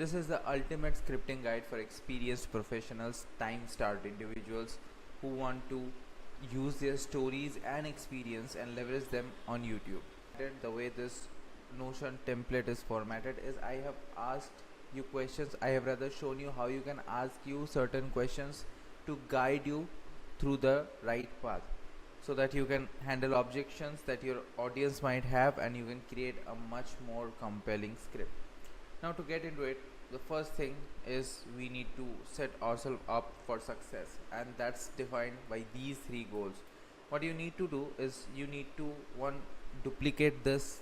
This is the ultimate scripting guide for experienced professionals, time-starved individuals who want to use their stories and experience and leverage them on YouTube. The way this Notion template is formatted is I have asked you questions. I have rather shown you how you can ask you certain questions to guide you through the right path, so that you can handle objections that your audience might have and you can create a much more compelling script. Now, to get into it, the first thing is we need to set ourselves up for success, and that's defined by these three goals. What you need to do is you need to duplicate this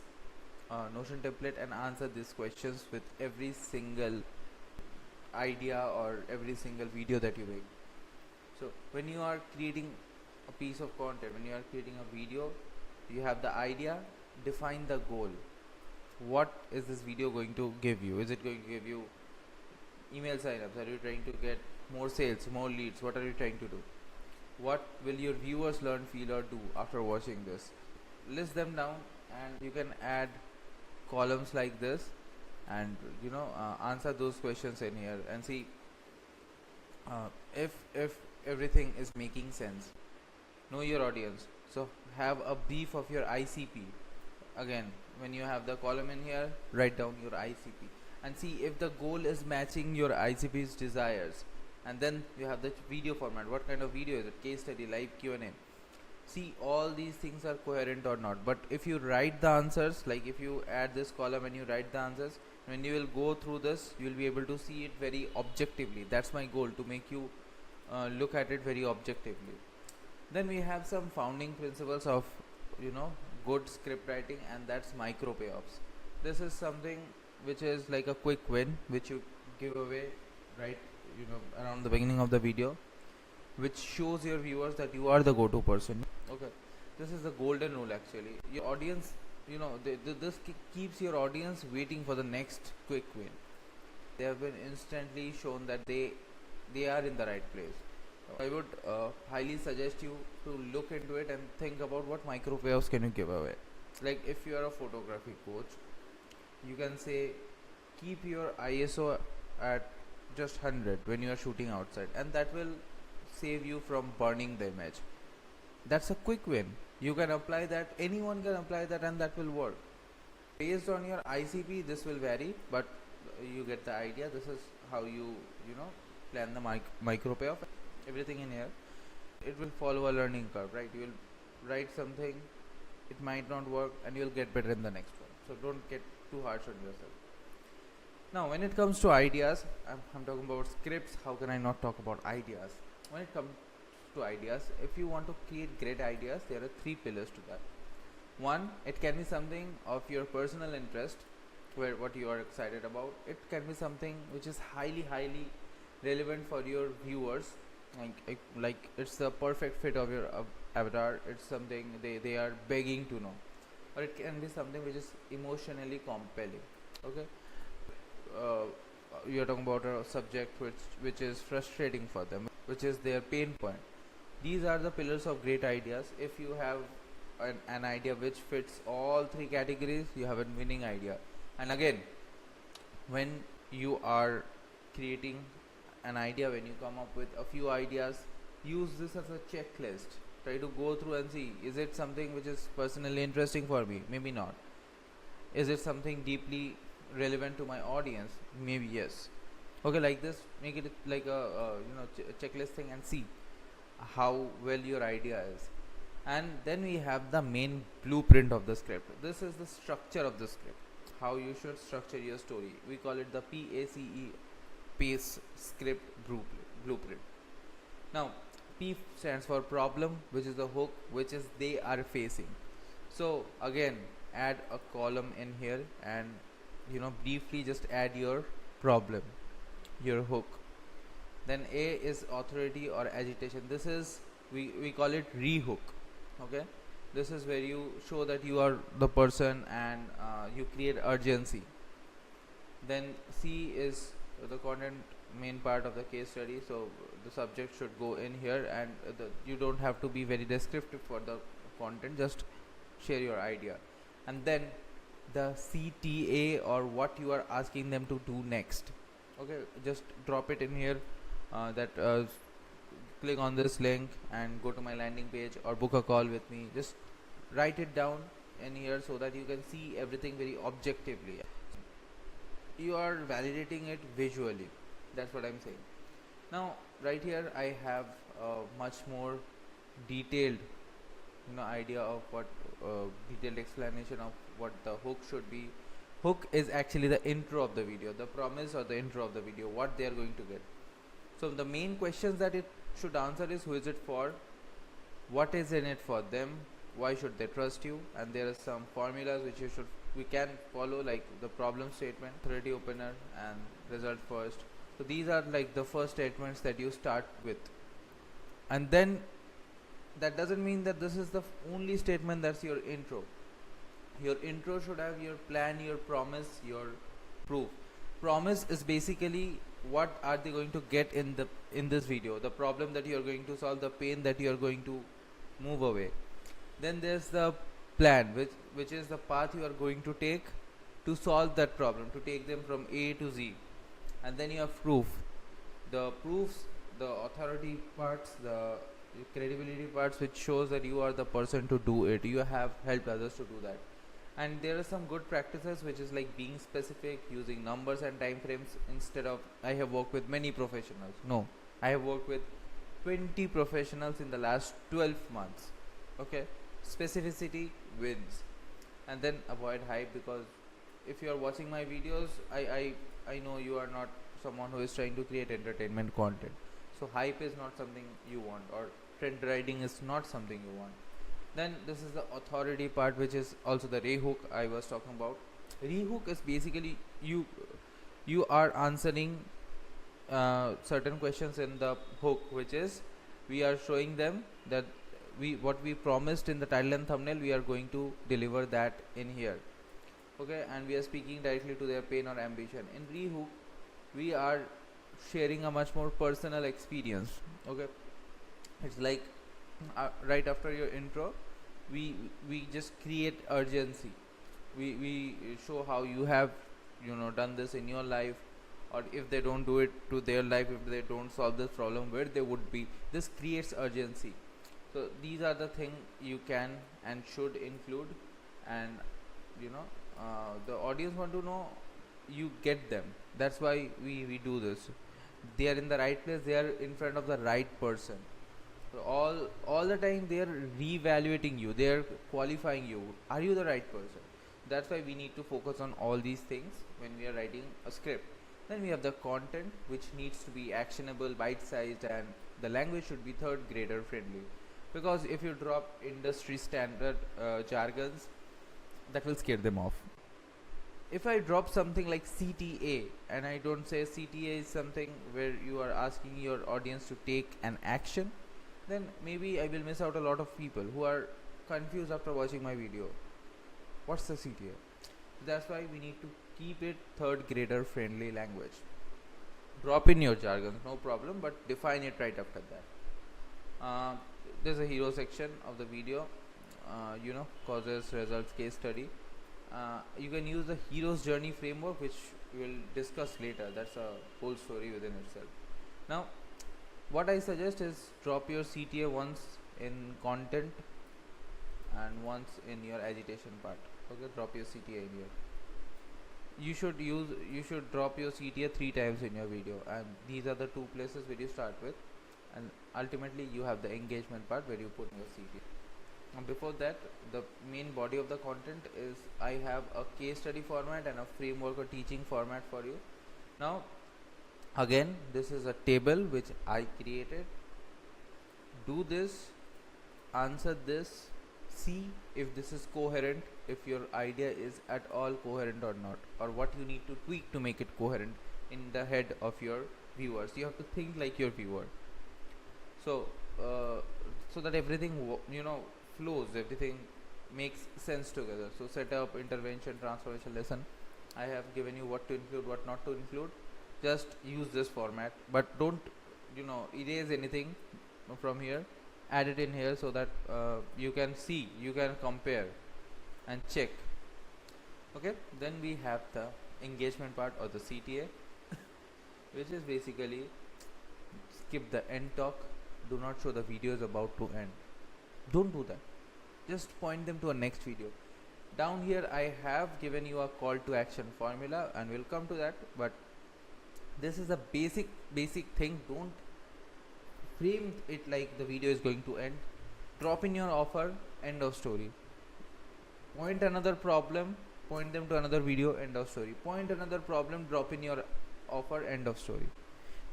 Notion template and answer these questions with every single idea or every single video that you make. So when you are creating a piece of content, when you are creating a video, you have the idea, define the goal. What is this video going to give you? Is it going to give you email signups? Are you trying to get more sales, more leads? What are you trying to do? What will your viewers learn, feel, or do after watching this? List them down, and you can add columns like this, and answer those questions in here and see if everything is making sense. Know your audience, so have a brief of your ICP. Again, when you have the column in here, write down your ICP and see if the goal is matching your ICP's desires. And then you have the video format. What kind of video is it? Case study, live Q&A. See, all these things are coherent or not. But if you write the answers, like if you add this column and you write the answers, when you will go through this, you will be able to see it very objectively. That's my goal, to make you look at it very objectively. Then we have some founding principles of good script writing, and that's micro payoffs. This is something which is like a quick win which you give away right around the beginning of the video, which shows your viewers that you are the go-to person. Okay, this is the golden rule. Actually, your audience, this keeps your audience waiting for the next quick win. They have been instantly shown that they are in the right place. I would highly suggest you to look into it and think about what micro payoffs can you give away. Like if you are a photography coach, you can say keep your ISO at just 100 when you are shooting outside, and that will save you from burning the image. That's a quick win. You can apply that, anyone can apply that, and that will work. Based on your ICP, this will vary, but you get the idea. This is how you plan the micro payoff. Everything in here, it will follow a learning curve, right? You will write something, it might not work, and you'll get better in the next one. So don't get too harsh on yourself. Now, when it comes to ideas, I'm talking about scripts. How can I not talk about ideas? When it comes to ideas, if you want to create great ideas, there are three pillars to that. One, it can be something of your personal interest, what you are excited about. It can be something which is highly relevant for your viewers, like it's the perfect fit of your avatar. It's something they are begging to know. Or it can be something which is emotionally compelling. Okay, you are talking about a subject which is frustrating for them, which is their pain point. These are the pillars of great ideas. If you have an idea which fits all three categories, you have a winning idea. And again, when you are creating an idea, when you come up with a few ideas, use this as a checklist. Try to go through and see, is it something which is personally interesting for me? Maybe not. Is it something deeply relevant to my audience? Maybe yes. Okay, like this, make it like a checklist thing, and see how well your idea is. And then we have the main blueprint of the script. This is the structure of the script, how you should structure your story. We call it the PACE script blueprint. Now, P stands for problem, which is the hook, which is they are facing. So again, add a column in here, and briefly just add your problem, your hook. Then A is authority or agitation. This is we call it rehook. Okay, this is where you show that you are the person, and you create urgency. Then C is the content, main part of the case study. So the subject should go in here, and you don't have to be very descriptive for the content, just share your idea. And then the CTA, or what you are asking them to do next. Okay, just drop it in here, that click on this link and go to my landing page or book a call with me. Just write it down in here so that you can see everything very objectively. You are validating it visually. That's what I'm saying. Now right here I have a much more detailed idea of what detailed explanation of what the hook should be. Hook is actually the intro of the video, the promise or the intro of the video, what they are going to get. So the main questions that it should answer is: who is it for, what is in it for them, why should they trust you, and there are some formulas which we can follow, like the problem statement, authority opener, and result first. So these are like the first statements that you start with, and then that doesn't mean that this is the only statement that's your intro. Your intro should have your plan, your promise, your proof. Promise is basically what are they going to get in this video, the problem that you are going to solve, the pain that you are going to move away. Then there's the plan, which is the path you are going to take to solve that problem, to take them from A to Z. And then you have proof. The proofs, the authority parts, the credibility parts, which shows that you are the person to do it, you have helped others to do that. And there are some good practices, which is like being specific, using numbers and time frames instead of I have worked with many professionals. No, I have worked with 20 professionals in the last 12 months. Okay, specificity wins. And then avoid hype, because if you are watching my videos, I know you are not someone who is trying to create entertainment content. So hype is not something you want, or trend riding is not something you want. Then this is the authority part, which is also the rehook I was talking about. Rehook is basically you are answering certain questions in the hook, which is we are showing them that what we promised in the title and thumbnail, we are going to deliver that in here. Okay, and we are speaking directly to their pain or ambition. In rehook, we are sharing a much more personal experience. Okay, it's like right after your intro, we just create urgency. We show how you have done this in your life, or if they don't do it to their life, if they don't solve this problem, where they would be. This creates urgency. So these are the things you can and should include, and the audience want to know you get them. That's why we do this. They are in the right place, they are in front of the right person. So all the time they are reevaluating you, they are qualifying you. Are you the right person? That's why we need to focus on all these things when we are writing a script. Then we have the content, which needs to be actionable, bite-sized, and the language should be third grader friendly. Because if you drop industry standard jargons, that will scare them off. If I drop something like CTA, and I don't say CTA is something where you are asking your audience to take an action, then maybe I will miss out a lot of people who are confused after watching my video. What's the CTA? That's why we need to keep it third grader friendly language. Drop in your jargon, no problem, but define it right after that. There's a hero section of the video, causes, results, case study. You can use the hero's journey framework, which we will discuss later. That's a whole story within itself. Now what I suggest is drop your CTA once in content and once in your agitation part. Okay, drop your CTA in here. You should drop your CTA 3 times in your video, and these are the 2 places where you start with, and ultimately you have the engagement part where you put your CTA. And before that, the main body of the content is I have a case study format and a framework or teaching format for you. Now again, this is a table which I created. Do this, answer this, see if this is coherent, if your idea is at all coherent or not, or what you need to tweak to make it coherent in the head of your viewers. You have to think like your viewer, so that everything flows, everything makes sense together. So setup, intervention, transformation lesson, I have given you what to include, what not to include. Just use this format, but don't erase anything from here. Add it in here so that you can see, you can compare and check. Okay, then we have the engagement part or the CTA. which is basically skip the end talk, do not show the video is about to end. Don't do that. Just point them to a next video. Down here I have given you a call to action formula, and we'll come to that, but this is a basic thing. Don't frame it like the video is going to end. Drop in your offer, end of story. Point another problem, point them to another video, end of story. Point another problem, drop in your offer, end of story.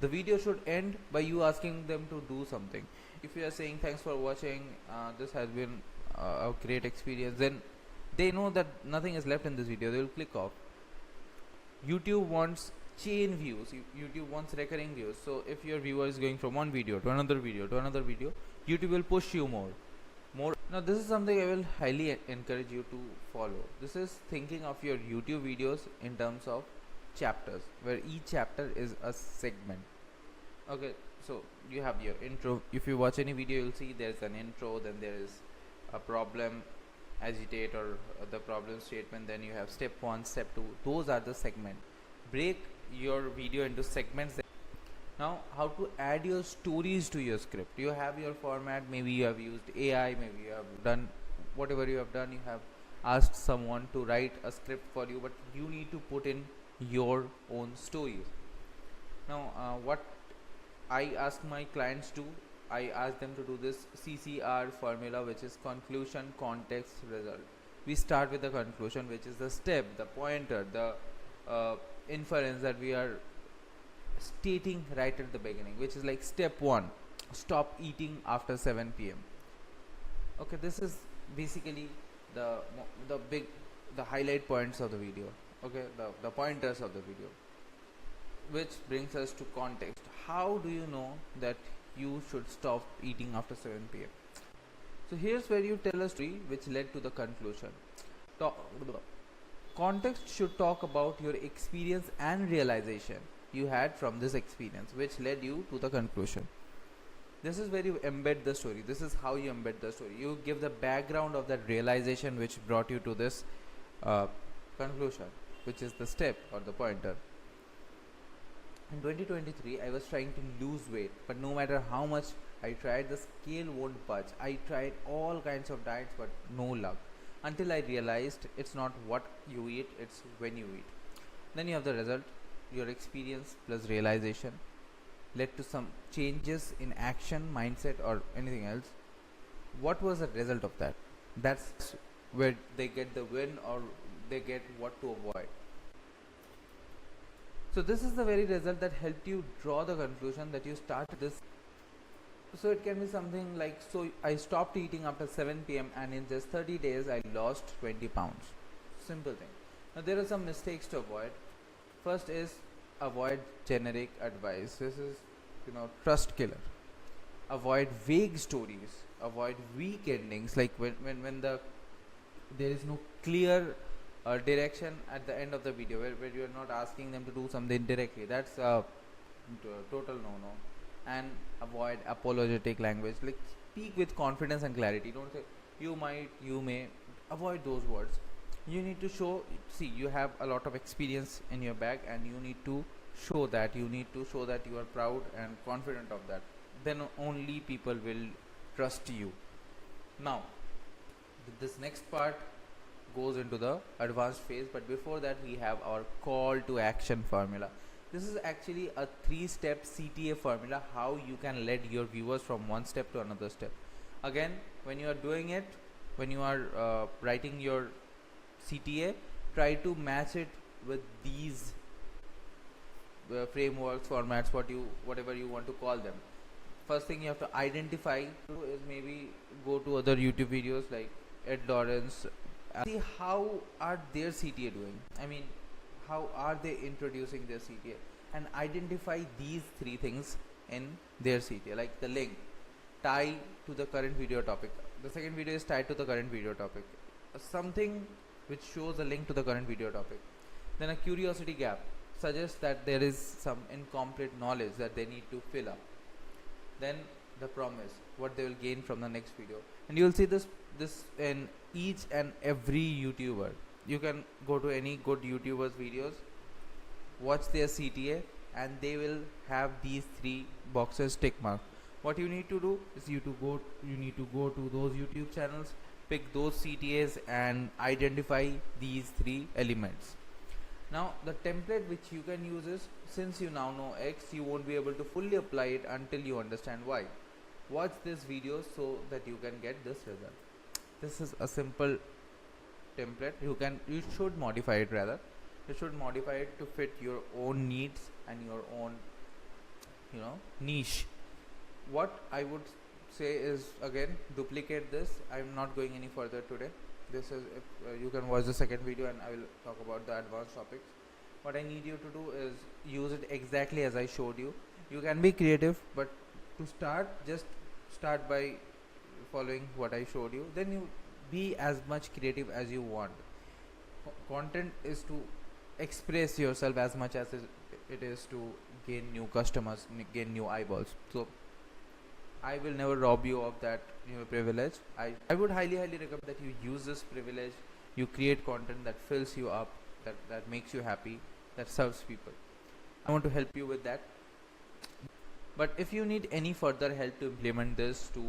The video should end by you asking them to do something. If you are saying thanks for watching, this has been a great experience, then they know that nothing is left in this video, they will click off. YouTube wants chain views, YouTube wants recurring views. So if your viewer is going from one video to another video to another video, YouTube will push you more. Now this is something I will highly encourage you to follow. This is thinking of your YouTube videos in terms of chapters, where each chapter is a segment. Okay, so you have your intro. If you watch any video, you'll see there's an intro, then there is a problem, agitate, or the problem statement, then you have step 1, step 2. Those are the segment. Break your video into segments. Now how to add your stories to your script. You have your format, maybe you have used AI, maybe you have done whatever you have done, you have asked someone to write a script for you, but you need to put in your own stories. Now what I ask my clients to, I ask them to do this CCR formula, which is conclusion, context, result. We start with the conclusion, which is the step, the pointer, the inference that we are stating right at the beginning, which is like step 1, stop eating after 7 p.m. Okay, this is basically the highlight points of the video. Okay, the pointers of the video, which brings us to context. How do you know that you should stop eating after 7 p.m.? So here's where you tell a story which led to the conclusion. Context should talk about your experience and realization you had from this experience, which led you to the conclusion. This is where you embed the story. This is how you embed the story. You give the background of that realization which brought you to this conclusion, which is the step or the pointer. In 2023, I was trying to lose weight, but no matter how much I tried, the scale won't budge. I tried all kinds of diets, but no luck. Until I realized it's not what you eat, it's when you eat. Then you have the result. Your experience plus realization led to some changes in action, mindset, or anything else. What was the result of that? That's where they get the win, or they get what to avoid. So this is the very result that helped you draw the conclusion that you started this. So it can be something like, so I stopped eating after 7 p.m. and in just 30 days I lost 20 pounds. Simple thing. Now there are some mistakes to avoid. First is avoid generic advice. This is, trust killer. Avoid vague stories. Avoid weak endings, like when there is no clear direction at the end of the video, where you are not asking them to do something directly. That's a total no-no. And avoid apologetic language. Like, speak with confidence and clarity. Don't say you might, you may. Avoid those words. You need to show, you have a lot of experience in your bag, and you need to show that. You need to show that you are proud and confident of that. Then only people will trust you. Now, this next part goes into the advanced phase, but before that we have our call to action formula. This is actually a 3-step CTA formula, how you can lead your viewers from one step to another step. Again, when you are doing it, when you are writing your CTA, try to match it with these frameworks, formats, whatever you want to call them. First thing you have to identify is maybe go to other YouTube videos like Ed Lawrence, see how are their CTA doing. I mean, how are they introducing their CTA, and identify these 3 things in their CTA, like the link tie to the current video topic. The second video is tied to the current video topic. Something which shows a link to the current video topic. Then a curiosity gap suggests that there is some incomplete knowledge that they need to fill up. Then the promise, what they will gain from the next video. And you will see this in each and every YouTuber. You can go to any good YouTuber's videos, watch their CTA, and they will have these 3 boxes tick mark. What you need to do is you need to go to those YouTube channels, pick those CTAs and identify these 3 elements. Now the template which you can use is, since you now know X, you won't be able to fully apply it until you understand Y. Watch this video so that you can get this result. This is a simple template. You should modify it rather. You should modify it to fit your own needs and your own niche. What I would say is, again, duplicate this. I'm not going any further today. This is, if you can watch the second video and I will talk about the advanced topics. What I need you to do is use it exactly as I showed you. You can be creative, but to start, just start by following what I showed you. Then you be as much creative as you want. Content is to express yourself as much as it is to gain new customers, gain new eyeballs. So I will never rob you of that privilege. I would highly recommend that you use this privilege. You create content that fills you up, that makes you happy, that serves people. I want to help you with that. But if you need any further help to implement this, to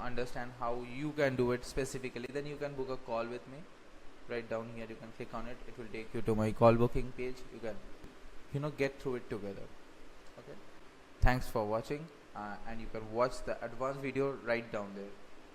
understand how you can do it specifically, then you can book a call with me. Right down here you can click on it. It will take you to my call booking page. You can get through it together. Okay, thanks for watching, and you can watch the advanced video right down there.